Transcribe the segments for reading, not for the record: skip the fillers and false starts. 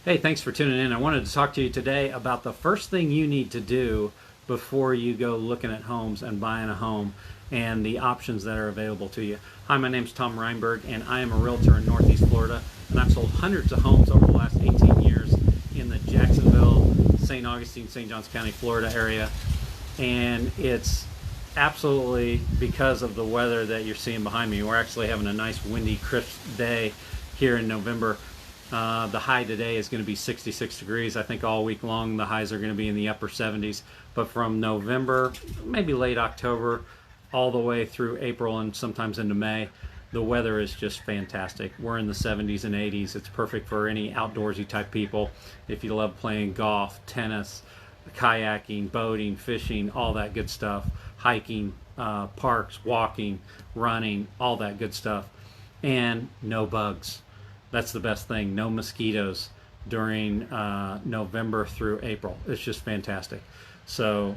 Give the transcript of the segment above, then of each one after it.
Hey, thanks for tuning in. I wanted to talk to you today about the first thing you need to do before you go looking at homes and buying a home and the options that are available to you. Hi, my name's Tom Reinberg, and I am a realtor in Northeast Florida, and I've sold hundreds of homes over the last 18 years in the Jacksonville, St. Augustine, St. Johns County, Florida area. And it's absolutely because of the weather that you're seeing behind me. We're actually having a nice windy, crisp day here in November. The high today is going to be 66 degrees. I think all week long the highs are going to be in the upper 70s. But from November, maybe late October, all the way through April and sometimes into May, the weather is just fantastic. We're in the 70s and 80s. It's perfect for any outdoorsy type people. If you love playing golf, tennis, kayaking, boating, fishing, all that good stuff, hiking, parks, walking, running, all that good stuff. And no bugs. That's the best thing. No mosquitoes during November through April. It's just fantastic. So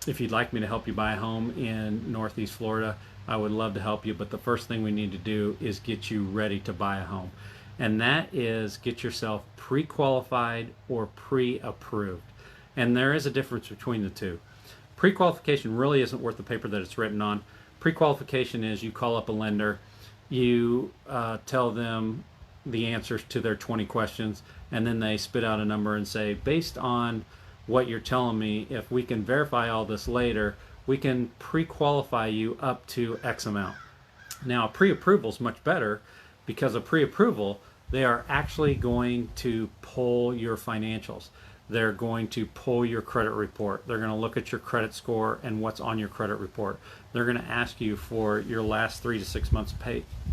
if you'd like me to help you buy a home in Northeast Florida, I would love to help you. But the first thing we need to do is get you ready to buy a home. And that is get yourself pre-qualified or pre-approved. And there is a difference between the two. Pre-qualification really isn't worth the paper that it's written on. Pre-qualification is you call up a lender, you tell them the answers to their 20 questions, and then they spit out a number and say, based on what you're telling me, if we can verify all this later, we can pre-qualify you up to X amount. Now, pre-approval is much better because of pre-approval, they are actually going to pull your financials. They're going to pull your credit report. They're going to look at your credit score and what's on your credit report. They're going to ask you for your last 3 to 6 months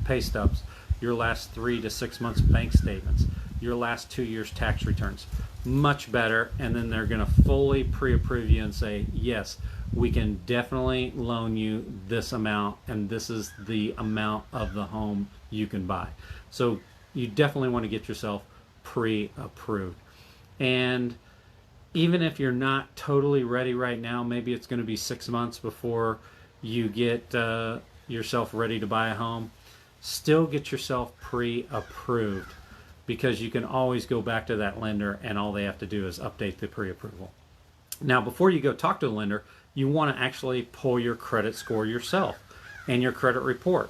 pay stubs, your last 3 to 6 months bank statements, your last 2 years tax returns. Much better. And then they're going to fully pre-approve you and say, yes, we can definitely loan you this amount, and this is the amount of the home you can buy. So you definitely want to get yourself pre-approved. And even if you're not totally ready right now, maybe it's going to be 6 months before you get yourself ready to buy a home, still get yourself pre-approved, because you can always go back to that lender and all they have to do is update the pre-approval. Now, before you go talk to the lender, you want to actually pull your credit score yourself and your credit report.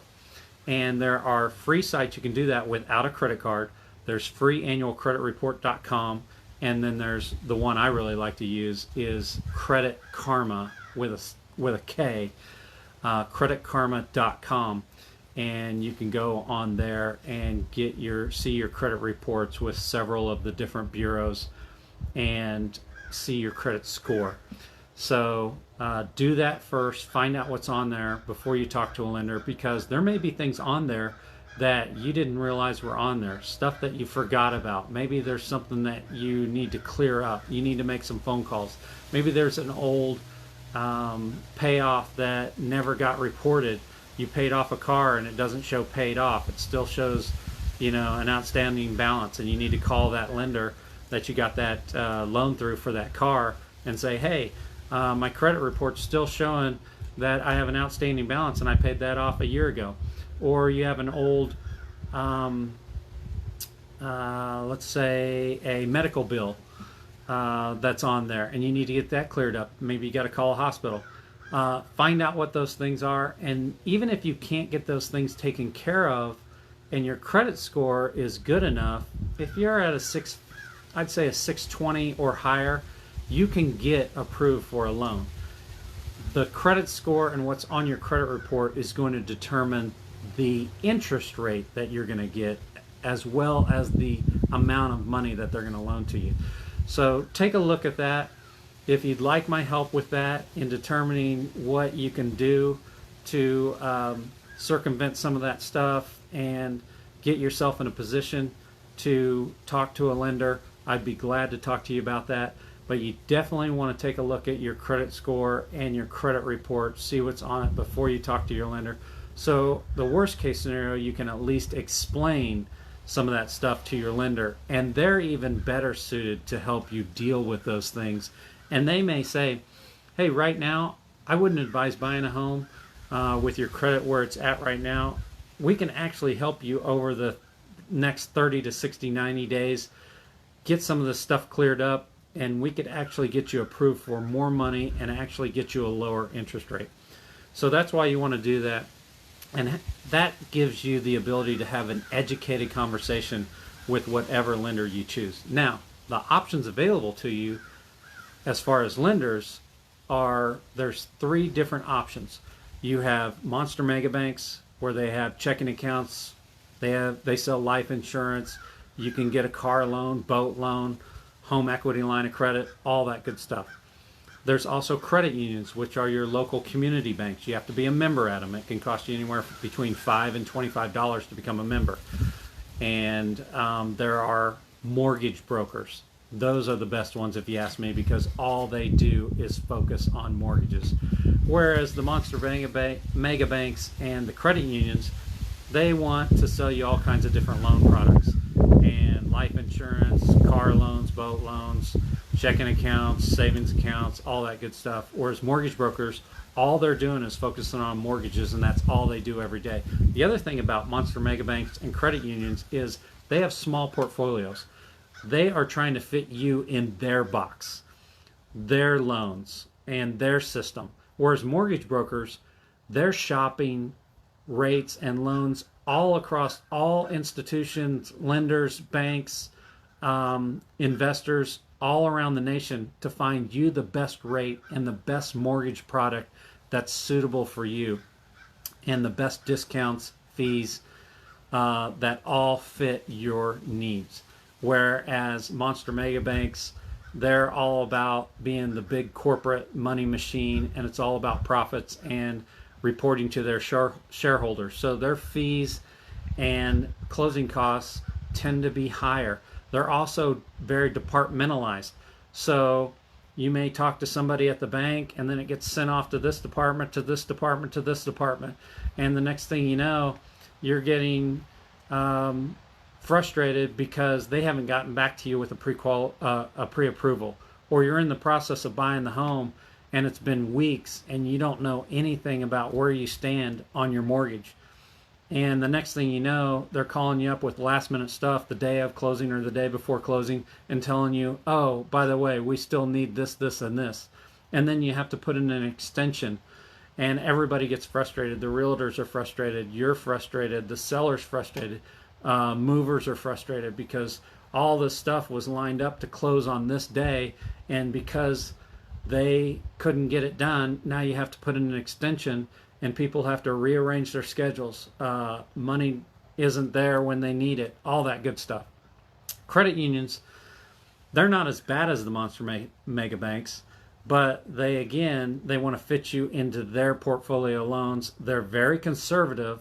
And there are free sites you can do that without a credit card. There's freeannualcreditreport.com. And then there's the one I really like to use is Credit Karma with a K, creditkarma.com, and you can go on there and see your credit reports with several of the different bureaus and see your credit score. So do that first. Find out what's on there before you talk to a lender, because there may be things on there that you didn't realize were on there, stuff that you forgot about. Maybe there's something that you need to clear up. You need to make some phone calls. Maybe there's an old payoff that never got reported. You paid off a car and it doesn't show paid off. It still shows, an outstanding balance, and you need to call that lender that you got that loan through for that car and say, hey, my credit report's still showing that I have an outstanding balance and I paid that off a year ago. Or you have an old, let's say, a medical bill that's on there, and you need to get that cleared up. Maybe you got to call a hospital. Find out what those things are, and even if you can't get those things taken care of, and your credit score is good enough, if you're at I'd say a 620 or higher, you can get approved for a loan. The credit score and what's on your credit report is going to determine the interest rate that you're going to get, as well as the amount of money that they're going to loan to you. So take a look at that. If you'd like my help with that in determining what you can do to circumvent some of that stuff and get yourself in a position to talk to a lender, I'd be glad to talk to you about that. But you definitely want to take a look at your credit score and your credit report, see what's on it before you talk to your lender. So the worst case scenario, you can at least explain some of that stuff to your lender, and they're even better suited to help you deal with those things. And they may say, hey, right now, I wouldn't advise buying a home with your credit where it's at right now. We can actually help you over the next 30 to 60, 90 days, get some of this stuff cleared up, and we could actually get you approved for more money and actually get you a lower interest rate. So that's why you want to do that. And that gives you the ability to have an educated conversation with whatever lender you choose. Now, the options available to you as far as lenders there's 3 different options. You have monster mega banks where they have checking accounts, they sell life insurance, you can get a car loan, boat loan, home equity line of credit, all that good stuff. There's also credit unions, which are your local community banks. You have to be a member at them. It can cost you anywhere between $5 and $25 to become a member. And there are mortgage brokers. Those are the best ones, if you ask me, because all they do is focus on mortgages. Whereas the monster mega banks and the credit unions, they want to sell you all kinds of different loan products. And life insurance, car loans, boat loans, checking accounts, savings accounts, all that good stuff. Whereas mortgage brokers, all they're doing is focusing on mortgages, and that's all they do every day. The other thing about monster mega banks and credit unions is they have small portfolios. They are trying to fit you in their box, their loans, and their system. Whereas mortgage brokers, they're shopping rates and loans all across all institutions, lenders, banks, investors, all around the nation to find you the best rate and the best mortgage product that's suitable for you, and the best discounts, fees, that all fit your needs. Whereas monster mega banks, they're all about being the big corporate money machine, and it's all about profits and reporting to their shareholders. So their fees and closing costs tend to be higher. They're also very departmentalized. So you may talk to somebody at the bank, and then it gets sent off to this department, to this department, to this department. And the next thing you know, you're getting frustrated because they haven't gotten back to you with a pre-approval, or you're in the process of buying the home and it's been weeks and you don't know anything about where you stand on your mortgage. And the next thing you know, they're calling you up with last minute stuff the day of closing or the day before closing and telling you, oh, by the way, we still need this, this, and this. And then you have to put in an extension, and everybody gets frustrated. The realtors are frustrated. You're frustrated. The seller's frustrated. Movers are frustrated because all this stuff was lined up to close on this day, and because they couldn't get it done, now you have to put in an extension, and people have to rearrange their schedules. Money isn't there when they need it, all that good stuff. Credit unions, they're not as bad as the monster mega banks, but they want to fit you into their portfolio loans. They're very conservative,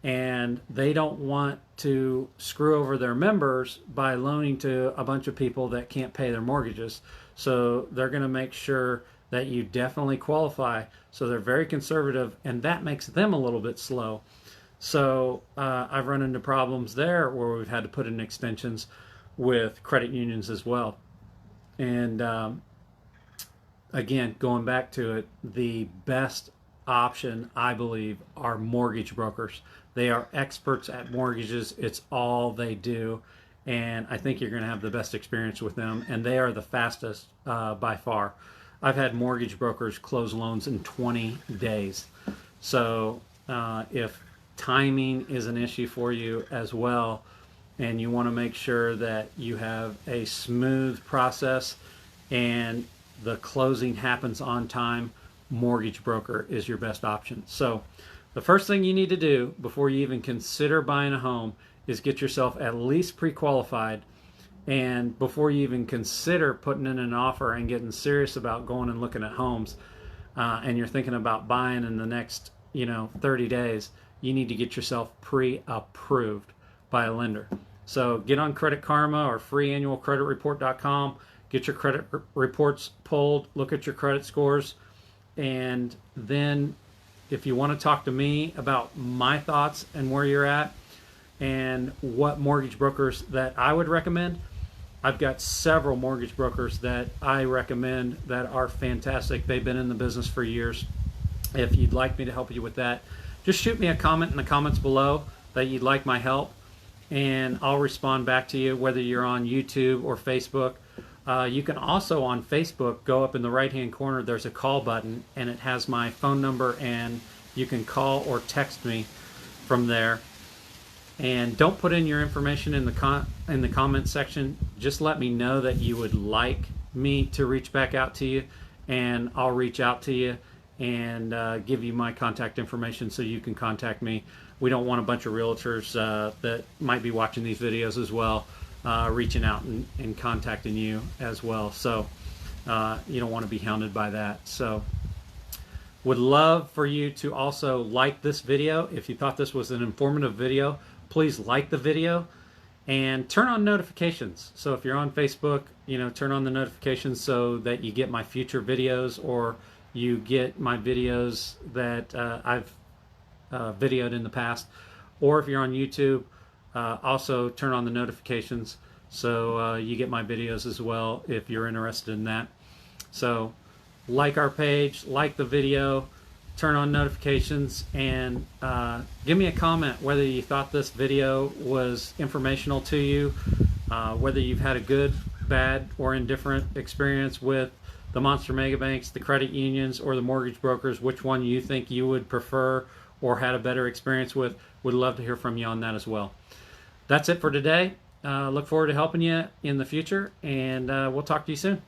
and they don't want to screw over their members by loaning to a bunch of people that can't pay their mortgages. So they're going to make sure that you definitely qualify. So they're very conservative, and that makes them a little bit slow. So I've run into problems there where we've had to put in extensions with credit unions as well. And again, going back to it, the best option, I believe, are mortgage brokers. They are experts at mortgages. It's all they do. And I think you're going to have the best experience with them. And they are the fastest by far. I've had mortgage brokers close loans in 20 days. So if timing is an issue for you as well, and you want to make sure that you have a smooth process and the closing happens on time, mortgage broker is your best option. So the first thing you need to do before you even consider buying a home is get yourself at least pre-qualified. And before you even consider putting in an offer and getting serious about going and looking at homes, and you're thinking about buying in the next 30 days, you need to get yourself pre-approved by a lender. So get on Credit Karma or freeannualcreditreport.com. Get your credit reports pulled, look at your credit scores, and then if you want to talk to me about my thoughts and where you're at and what mortgage brokers that I would recommend, I've got several mortgage brokers that I recommend that are fantastic. They've been in the business for years. If you'd like me to help you with that, just shoot me a comment in the comments below that you'd like my help, and I'll respond back to you, whether you're on YouTube or Facebook. You can also on Facebook go up in the right hand corner, there's a call button, and it has my phone number, and you can call or text me from there. And don't put in your information in the comments section. Just let me know that you would like me to reach back out to you, and I'll reach out to you and give you my contact information so you can contact me. We don't want a bunch of realtors that might be watching these videos as well reaching out and contacting you as well. So you don't want to be hounded by that. So would love for you to also like this video. If you thought this was an informative video, please like the video and turn on notifications. So if you're on Facebook, turn on the notifications so that you get my future videos, or you get my videos that I've videoed in the past. Or if you're on YouTube, also turn on the notifications so you get my videos as well if you're interested in that. So like our page, like the video, turn on notifications, and give me a comment whether you thought this video was informational to you, whether you've had a good, bad, or indifferent experience with the monster mega banks, the credit unions, or the mortgage brokers, which one you think you would prefer or had a better experience with. Would love to hear from you on that as well. That's it for today. Look forward to helping you in the future, and we'll talk to you soon.